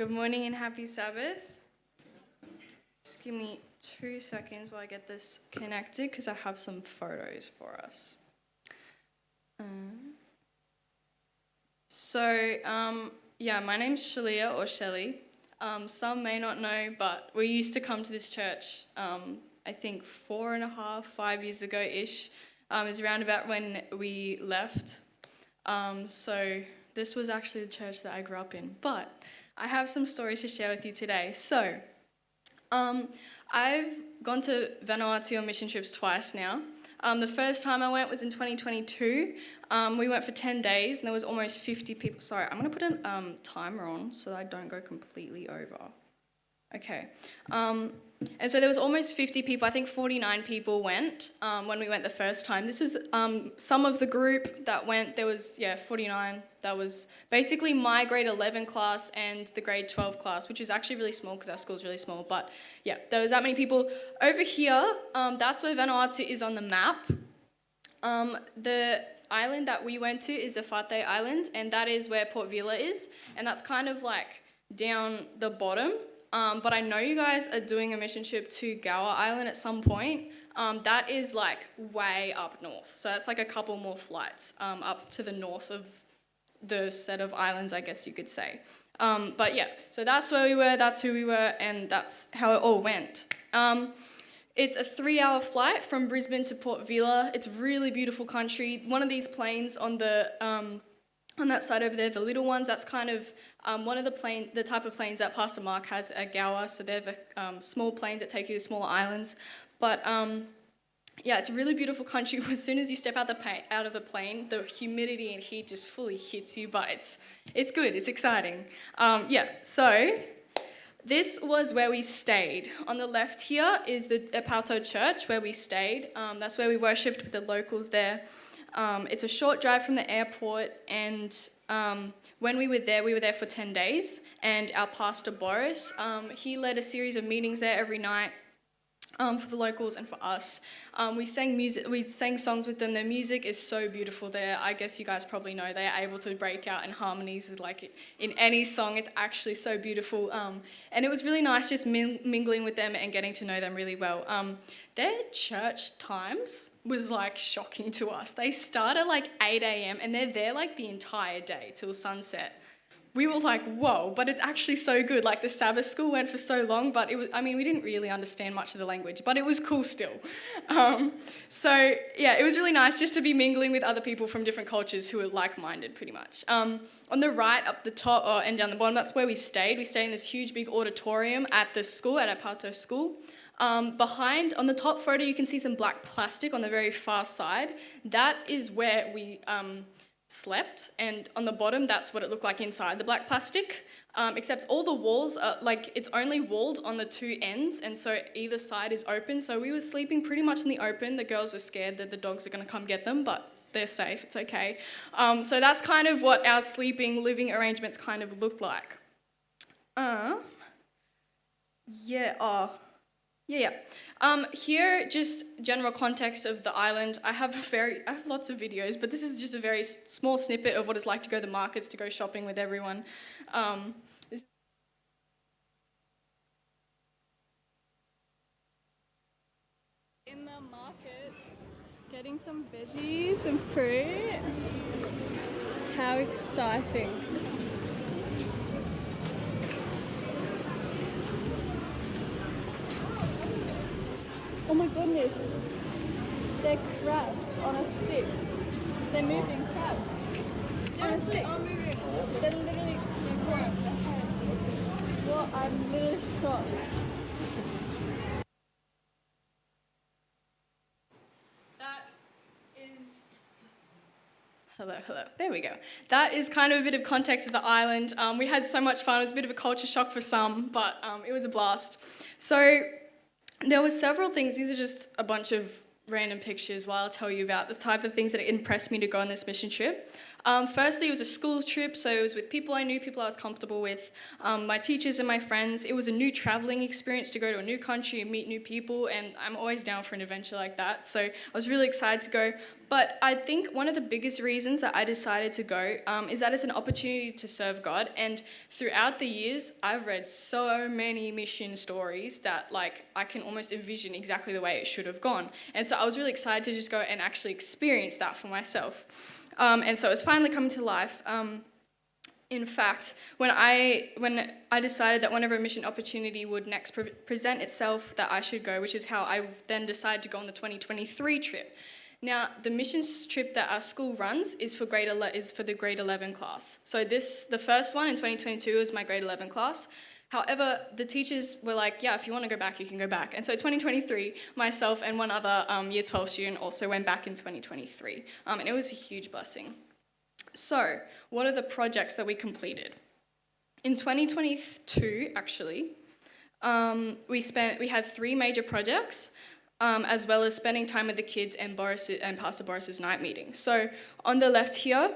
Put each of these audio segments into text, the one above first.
Good morning and happy Sabbath. Just give me 2 seconds while I get this connected because I have some photos for us. My name's Shalia or Shelly. Some may not know, but we used to come to this church, I think 4.5, 5 years ago-ish. It was around about when we left. So this was actually the church that I grew up in. But I have some stories to share with you today. So, I've gone to Vanuatu on mission trips twice now. The first time I went was in 2022. We went for 10 days and there was almost 50 people. Sorry, I'm going to put a timer on so I don't go completely over. Okay. And so there was almost 50 people. I think 49 people went when we went the first time. This was some of the group that went. There was, 49. That was basically my grade 11 class and the grade 12 class, which is actually really small because our school's really small. But yeah, there was that many people. Over here, that's where Vanuatu is on the map. The island that we went to is the Fate Island, and that is where Port Vila is. And that's kind of like down the bottom. But I know you guys are doing a mission trip to Gower Island at some point. That is like way up north. So that's like a couple more flights up to the north of the set of islands, I guess you could say. But yeah, so that's where we were, that's who we were, and that's how it all went. It's a 3-hour flight from Brisbane to Port Vila. It's really beautiful country. One of these planes on the on that side over there, the little ones, that's kind of one of the type of planes that Pastor Mark has at Gower. So they're the small planes that take you to smaller islands. But it's a really beautiful country. As soon as you step out of the plane, the humidity and heat just fully hits you. But it's good. It's exciting. So this was where we stayed. On the left here is the Epauto Church where we stayed. That's where we worshipped with the locals there. It's a short drive from the airport, and when we were there for 10 days, and our pastor Boris, he led a series of meetings there every night for the locals and for us. We sang songs with them. Their music is so beautiful there. I guess you guys probably know they are able to break out in harmonies with in any song. It's actually so beautiful. And it was really nice just mingling with them and getting to know them really well. Their church times was shocking to us. They start at 8 a.m. and they're there the entire day till sunset. We were whoa, but it's actually so good. The Sabbath school went for so long, but we didn't really understand much of the language, but it was cool still. It was really nice just to be mingling with other people from different cultures who were like-minded pretty much. On the right, up the top and down the bottom, that's where we stayed. We stayed in this huge big auditorium at the school, at Epauto School. Behind, on the top photo, you can see some black plastic on the very far side. That is where we slept, and on the bottom, that's what it looked like inside the black plastic, except all the walls are it's only walled on the two ends, and so either side is open. So we were sleeping pretty much in the open. The girls were scared that the dogs are going to come get them, but they're safe, it's okay. So that's kind of what our living arrangements kind of looked like. Here, just general context of the island. I have lots of videos, but this is just a very small snippet of what it's like to go to the markets, to go shopping with everyone. In the markets, getting some veggies and fruit. How exciting. Oh my goodness, they're crabs on a stick. They're moving crabs on a stick. They're literally crabs. Well, I'm literally shocked. That is... Hello. There we go. That is kind of a bit of context of the island. We had so much fun. It was a bit of a culture shock for some, but it was a blast. So there were several things. These are just a bunch of random pictures while I'll tell you about the type of things that impressed me to go on this mission trip. Firstly, it was a school trip, so it was with people I knew, people I was comfortable with, my teachers and my friends. It was a new traveling experience to go to a new country and meet new people, and I'm always down for an adventure like that, so I was really excited to go. But I think one of the biggest reasons that I decided to go is that it's an opportunity to serve God, and throughout the years, I've read so many mission stories that like I can almost envision exactly the way it should have gone. And so I was really excited to just go and actually experience that for myself. And so it's finally coming to life. In fact, when I decided that whenever a mission opportunity would next present itself, that I should go, which is how I then decided to go on the 2023 trip. Now, the missions trip that our school runs is for the grade 11 class. So the first one in 2022 is my grade 11 class. However, the teachers were like, yeah, if you want to go back, you can go back. And so 2023, myself and one other Year 12 student also went back in 2023. And it was a huge blessing. So, what are the projects that we completed? In 2022, actually, we had 3 major projects, as well as spending time with the kids and Pastor Boris's night meeting. So, on the left here,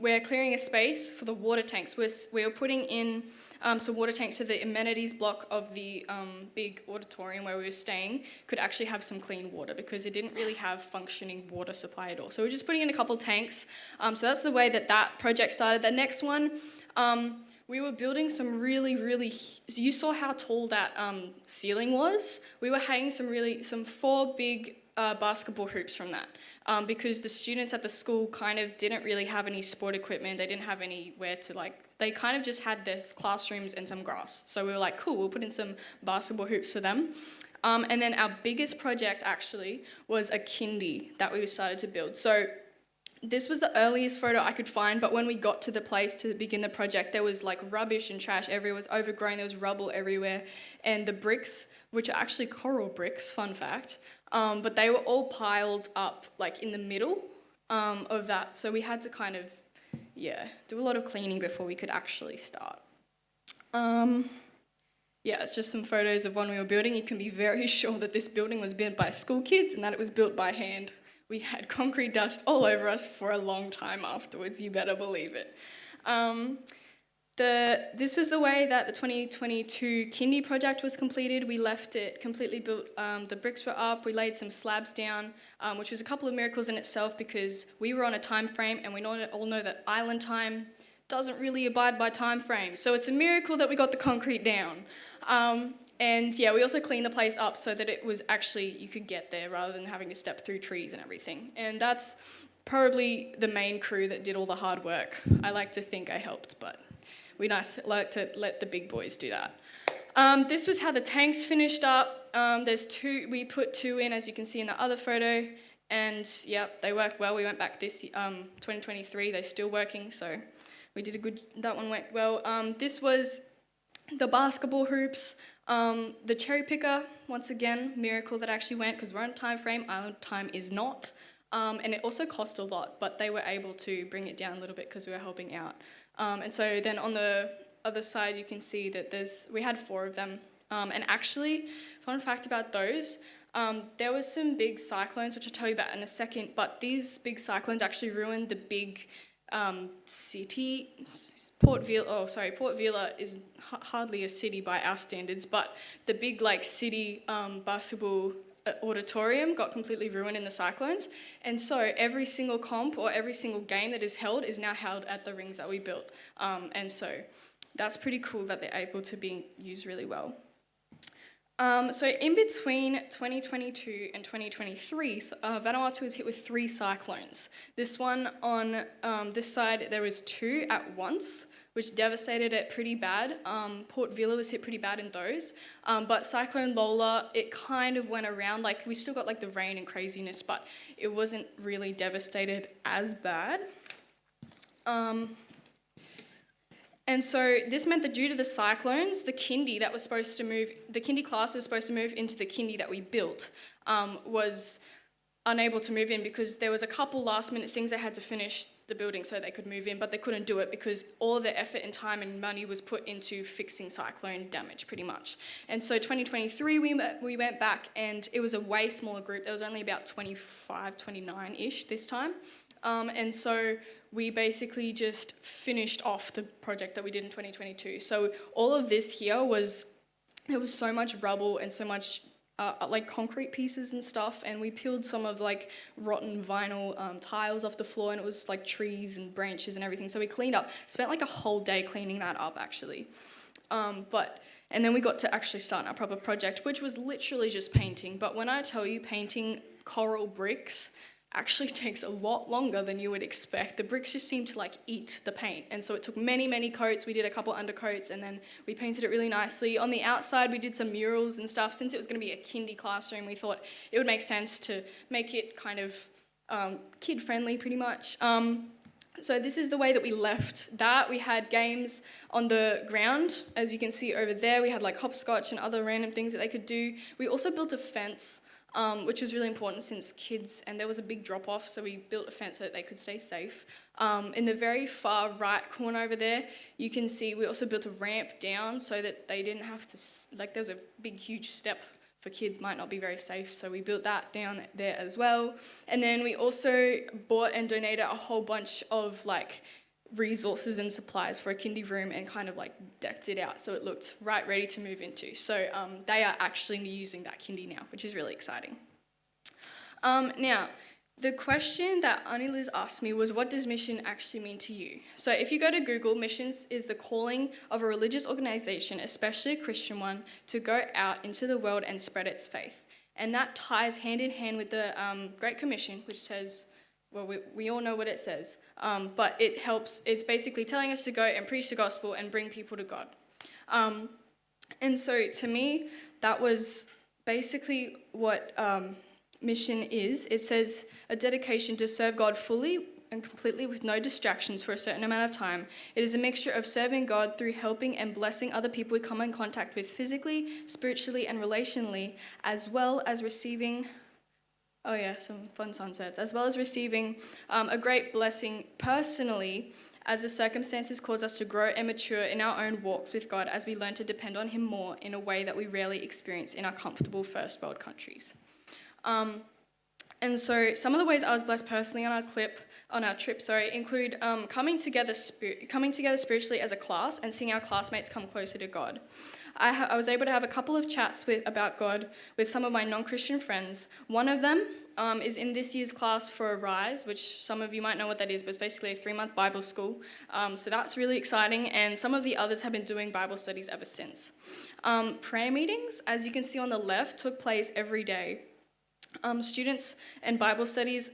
we're clearing a space for the water tanks. We're putting in some water tanks so the amenities block of the big auditorium where we were staying could actually have some clean water because it didn't really have functioning water supply at all. So we're just putting in a couple tanks. So that's the way that project started. The next one, we were building some really, you saw how tall that ceiling was? We were hanging some 4 big basketball hoops from that. Because the students at the school kind of didn't really have any sport equipment. They didn't have anywhere to they kind of just had their classrooms and some grass. So we were like, cool, we'll put in some basketball hoops for them. And then our biggest project actually was a kindy that we started to build. So this was the earliest photo I could find, but when we got to the place to begin the project, there was like rubbish and trash everywhere. It was overgrown, there was rubble everywhere. And the bricks, which are actually coral bricks, fun fact, but they were all piled up like in the middle of that. So we had to kind of, do a lot of cleaning before we could actually start. It's just some photos of when we were building. You can be very sure that this building was built by school kids and that it was built by hand. We had concrete dust all over us for a long time afterwards, you better believe it. This was the way that the 2022 kindy project was completed. We left it completely built. The bricks were up. We laid some slabs down, which was a couple of miracles in itself because we were on a time frame, and we all know that island time doesn't really abide by time frames. So it's a miracle that we got the concrete down. We also cleaned the place up so that it was actually, you could get there rather than having to step through trees and everything. And that's probably the main crew that did all the hard work. I like to think I helped, but we like to let the big boys do that. This was how the tanks finished up. There's 2, we put 2 in, as you can see in the other photo, and they worked well. We went back this 2023, they're still working, so we did that one went well. This was the basketball hoops, the cherry picker, once again, miracle that actually went, because we're on a time frame, island time is not. And it also cost a lot, but they were able to bring it down a little bit because we were helping out. And so then on the other side, you can see that we had 4 of them. And actually, fun fact about those, there was some big cyclones, which I'll tell you about in a second, but these big cyclones actually ruined the big city. Port Vila is hardly a city by our standards, but the big city basketball auditorium got completely ruined in the cyclones, and so every single comp or every single game that is held is now held at the rings that we built, and so that's pretty cool that they're able to be used really well. So in between 2022 and 2023, Vanuatu was hit with 3 cyclones. This one on this side, there was 2 at once, which devastated it pretty bad. Port Vila was hit pretty bad in those. But Cyclone Lola, it kind of went around. We still got the rain and craziness, but it wasn't really devastated as bad. And so this meant that due to the cyclones, the kindy class that was supposed to move into the kindy that we built was unable to move in because there was a couple last minute things they had to finish the building so they could move in, but they couldn't do it because all of their effort and time and money was put into fixing cyclone damage pretty much. And so 2023 we went back, and it was a way smaller group. There was only about 25, 29-ish this time. And so we basically just finished off the project that we did in 2022. So all of this here there was so much rubble and so much like concrete pieces and stuff, and we peeled some of like rotten vinyl tiles off the floor, and it was like trees and branches and everything. So we cleaned up, spent like a whole day cleaning that up actually. And then we got to actually start our proper project, which was literally just painting. But when I tell you painting coral bricks actually takes a lot longer than you would expect. The bricks just seem to like eat the paint. And so it took many, many coats. We did a couple undercoats and then we painted it really nicely. On the outside, we did some murals and stuff. Since it was going to be a kindy classroom, we thought it would make sense to make it kind of kid-friendly pretty much. So this is the way that we left that. We had games on the ground. As you can see over there, we had like hopscotch and other random things that they could do. We also built a fence, which was really important since kids, and there was a big drop-off, so we built a fence so that they could stay safe. In the very far right corner over there, you can see we also built a ramp down so that they didn't have to, like there was a big, huge step for kids, might not be very safe, so we built that down there as well. And then we also bought and donated a whole bunch of like resources and supplies for a kindy room and kind of like decked it out so it looked right ready to move into. So they are actually using that kindy now, which is really exciting. Now, the question that Annie Liz asked me was, what does mission actually mean to you? So if you go to Google, missions is the calling of a religious organisation, especially a Christian one, to go out into the world and spread its faith. And that ties hand in hand with the Great Commission, which says, well, we all know what it says, but it's basically telling us to go and preach the gospel and bring people to God. And so to me, that was basically what mission is. It says a dedication to serve God fully and completely with no distractions for a certain amount of time. It is a mixture of serving God through helping and blessing other people we come in contact with physically, spiritually, and relationally, as well as receiving some fun sunsets, as well as receiving a great blessing personally as the circumstances cause us to grow and mature in our own walks with God as we learn to depend on Him more in a way that we rarely experience in our comfortable first world countries. And so some of the ways I was blessed personally on our trip, include coming together spiritually as a class and seeing our classmates come closer to God. I was able to have a couple of chats about God with some of my non-Christian friends. One of them is in this year's class for Arise, which some of you might know what that is, but it's basically a 3-month Bible school. So that's really exciting, and some of the others have been doing Bible studies ever since. Prayer meetings, as you can see on the left, took place every day. Students and Bible studies,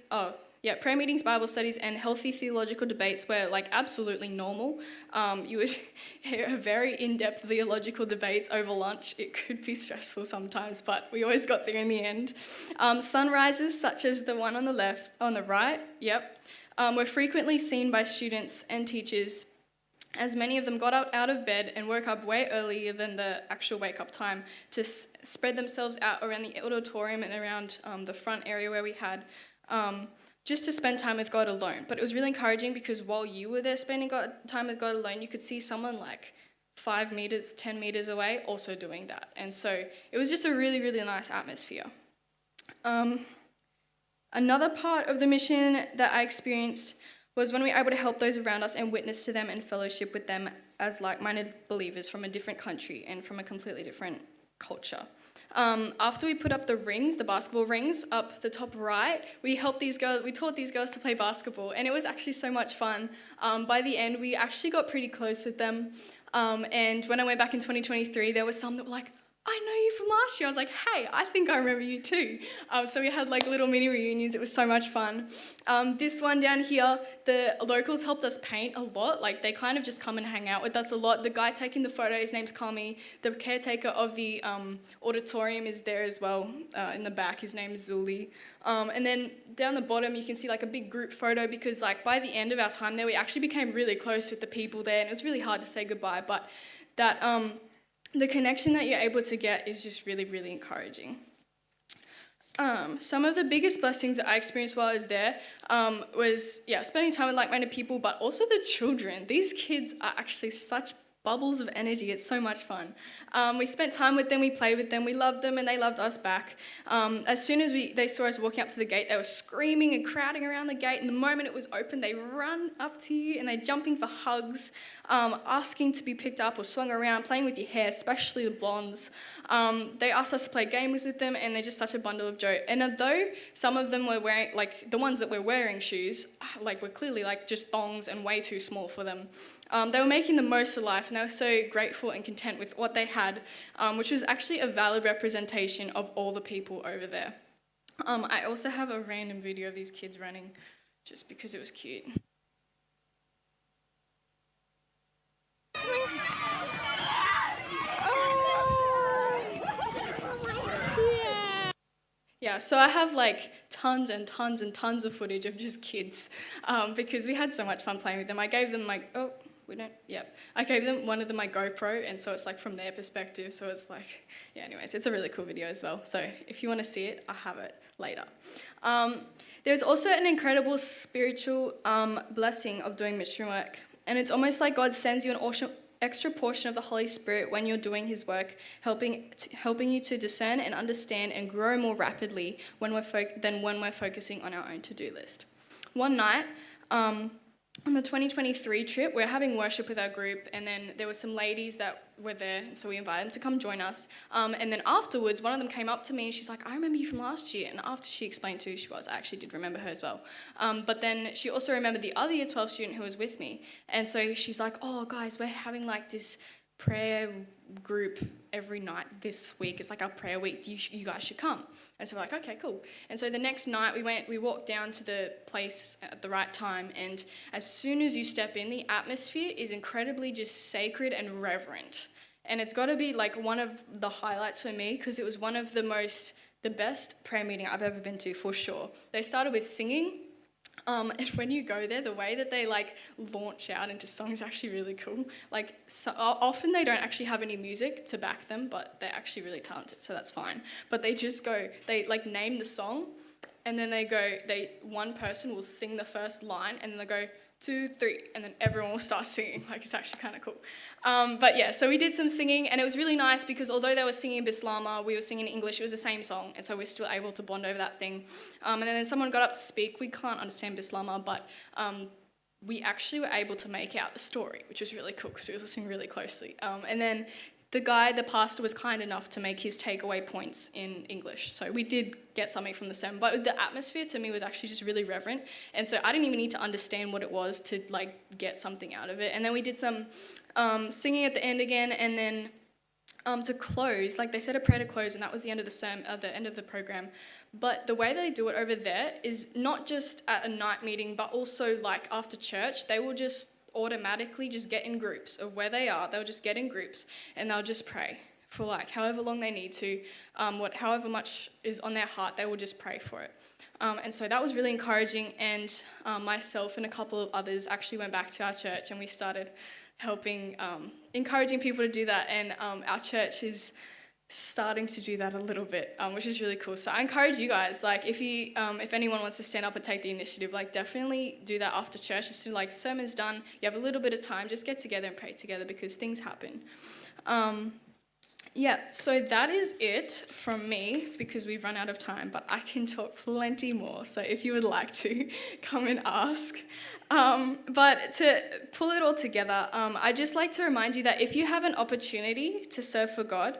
prayer meetings, Bible studies, and healthy theological debates were like absolutely normal. You would hear very in-depth theological debates over lunch. It could be stressful sometimes, but we always got there in the end. Sunrises, such as the one on the right, were frequently seen by students and teachers, as many of them got out of bed and woke up way earlier than the actual wake-up time to spread themselves out around the auditorium and around the front area where we had, just to spend time with God alone. But it was really encouraging because while you were there spending time with God alone, you could see someone like 5 meters, 10 meters away also doing that. And so it was just a really, really nice atmosphere. Another part of the mission that I experienced was when we were able to help those around us and witness to them and fellowship with them as like-minded believers from a different country and from a completely different culture. After we put up the basketball rings up the top right, we taught these girls to play basketball, and it was actually so much fun. By the end, we actually got pretty close with them, and when I went back in 2023, there was some that were like, I know you from last year. I was like, hey, I think I remember you too. So we had like little mini reunions. It was so much fun. This one down here, the locals helped us paint a lot. Like they kind of just come and hang out with us a lot. The guy taking the photo, his name's Kami. The caretaker of the auditorium is there as well in the back. His name is Zuli. And then down the bottom, you can see like a big group photo because like by the end of our time there, we actually became really close with the people there, and it was really hard to say goodbye. But that the connection that you're able to get is just really, really encouraging. Some of the biggest blessings that I experienced while I was there was spending time with like-minded people, but also the children. These kids are actually such bubbles of energy. It's so much fun. We spent time with them, we played with them, we loved them, and they loved us back. As soon as they saw us walking up to the gate, they were screaming and crowding around the gate, and the moment it was open, they run up to you and they're jumping for hugs, asking to be picked up or swung around, playing with your hair, especially the blondes. They asked us to play games with them, and they're just such a bundle of joy. And although some of them were wearing, like the ones that were wearing shoes, like were clearly like just thongs and way too small for them, they were making the most of life, and they were so grateful and content with what they had, which was actually a valid representation of all the people over there. I also have a random video of these kids running, just because it was cute. Yeah, so I have like tons and tons and tons of footage of just kids, because we had so much fun playing with them. I gave them I gave them one of them my GoPro, and so it's like from their perspective, so it's like, yeah, anyways, it's a really cool video as well. So if you want to see it, I have it later. There's also an incredible spiritual blessing of doing mission work, and it's almost like God sends you an awesome extra portion of the Holy Spirit when you're doing his work, helping you to discern and understand and grow more rapidly than when we're focusing on our own to-do list. One night, on the 2023 trip, we're having worship with our group, and then there were some ladies that were there, so we invited them to come join us. And then afterwards, one of them came up to me and she's like, I remember you from last year. And after she explained who she was, I actually did remember her as well. But then she also remembered the other Year 12 student who was with me. And so she's like, oh, guys, we're having like this prayer group every night this week. It's like our prayer week. You guys should come. And so we're like, okay, cool. And so the next night we walked down to the place at the right time, and as soon as you step in, the atmosphere is incredibly just sacred and reverent. And it's got to be like one of the highlights for me, because it was one of the best prayer meeting I've ever been to, for sure. They started with singing. And when you go there, the way that they like launch out into songs is actually really cool. Like often they don't actually have any music to back them, but they're actually really talented, so that's fine. But they like name the song, and then one person will sing the first line, and then they go 2, 3, and then everyone will start singing. Like, it's actually kind of cool. But yeah, so we did some singing, and it was really nice because although they were singing Bislama, we were singing English, it was the same song, and so we're still able to bond over that thing. And then someone got up to speak. We can't understand Bislama, but we actually were able to make out the story, which was really cool because we were listening really closely. And then the pastor was kind enough to make his takeaway points in English. So we did get something from the sermon, but the atmosphere to me was actually just really reverent. And so I didn't even need to understand what it was to like get something out of it. And then we did some singing at the end again, and then to close, like they said a prayer to close, and that was the end of the sermon, the end of the program. But the way they do it over there is not just at a night meeting, but also like after church, they will just automatically just get in groups of where they are. They'll just get in groups and they'll just pray for like however long they need to, however much is on their heart, they will just pray for it. And so that was really encouraging, and myself and a couple of others actually went back to our church and we started helping, encouraging people to do that, and our church is starting to do that a little bit, which is really cool. So I encourage you guys, like if anyone wants to stand up and take the initiative, like definitely do that after church. As soon as like sermon's done, you have a little bit of time, just get together and pray together because things happen. Yeah, so that is it from me because we've run out of time, but I can talk plenty more. So if you would like to, come and ask. But to pull it all together, I'd just like to remind you that if you have an opportunity to serve for God,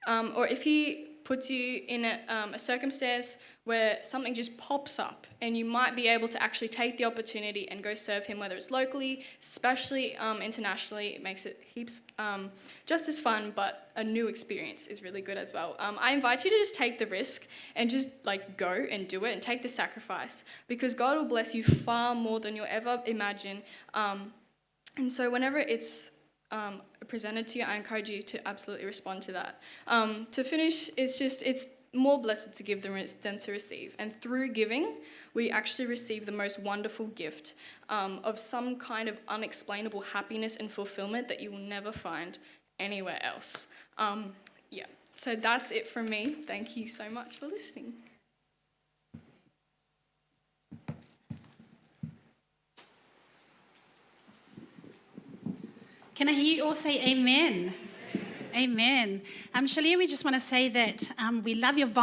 or if he puts you in a circumstance where something just pops up and you might be able to actually take the opportunity and go serve him, whether it's locally, especially internationally, it makes it heaps just as fun, but a new experience is really good as well. I invite you to just take the risk and just like go and do it and take the sacrifice, because God will bless you far more than you'll ever imagine. And so whenever it's presented to you, I encourage you to absolutely respond to that. To finish, it's more blessed to give than to receive. And through giving, we actually receive the most wonderful gift of some kind of unexplainable happiness and fulfillment that you will never find anywhere else. Yeah, so that's it from me. Thank you so much for listening. Can I hear you all say amen? Amen. Shalia, we just want to say that we love your